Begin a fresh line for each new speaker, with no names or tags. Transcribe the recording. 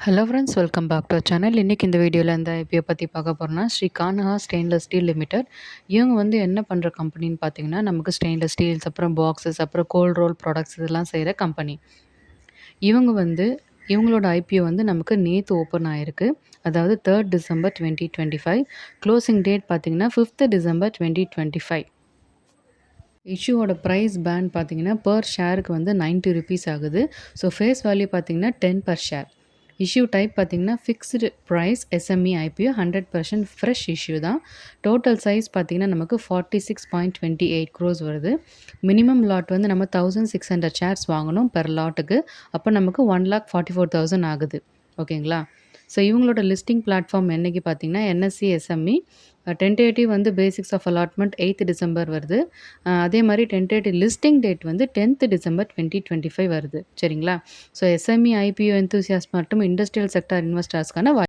Hello friends, welcome back to channel. இன்றைக்கி இந்த வீடியோவில் இந்த ஐபிஓ பற்றி பார்க்க போகிறோம்னா Shri Kanha stainless steel limited. இவங்க வந்து என்ன பண்ணுற கம்பெனின்னு பார்த்தீங்கன்னா, நமக்கு ஸ்டெயின்லெஸ் ஸ்டீல்ஸ், அப்புறம் பாக்ஸஸ், அப்புறம் கோல்ட் ரோல் ப்ராடக்ட்ஸ் இதெல்லாம் செய்கிற கம்பெனி. இவங்க வந்து இவங்களோட ஐபிஓ வந்து நமக்கு நேற்று ஓப்பன் ஆயிருக்கு. அதாவது 3rd December 2025. க்ளோசிங் டேட் பார்த்தீங்கன்னா 5th December 2025. இஷ்யூவோட ப்ரைஸ் பேண்ட் பார்த்தீங்கன்னா பர் ஷேருக்கு வந்து 90 ருபீஸ் ஆகுது. ஸோ ஃபேஸ் வேல்யூ பார்த்தீங்கன்னா 10 per ஷேர். இஷ்யூ டைப் பார்த்தீங்கன்னா fixed price SME IPO 100% fresh issue தான். டோட்டல் சைஸ் பார்த்தீங்கன்னா நமக்கு 46.28 crores வருது. மினிமம் லாட் வந்து நம்ம 1600 ஷேர்ஸ் வாங்கணும் பெர் லாட்டுக்கு. அப்போ நமக்கு 1,44,000 ஆகுது. ஓகேங்களா? ஸோ இவங்களோட லிஸ்டிங் பிளாட்ஃபார்ம் என்னைக்கு பார்த்தீங்கன்னா என்எஸ்சி எஸ்எம்இ. டென்டேட்டிவ் வந்து basics of allotment 8th December வருது. அதே மாதிரி டென்டேட்டிவ் லிஸ்டிங் டேட் வந்து 10th December 2025 வருது. சரிங்களா? ஸோ எஸ்எம்இ ஐபிஓ எந்தூசியாஸ்ட் மற்றும் இண்டஸ்ட்ரியல் செக்டார் இன்வெஸ்டர்ஸ்க்கான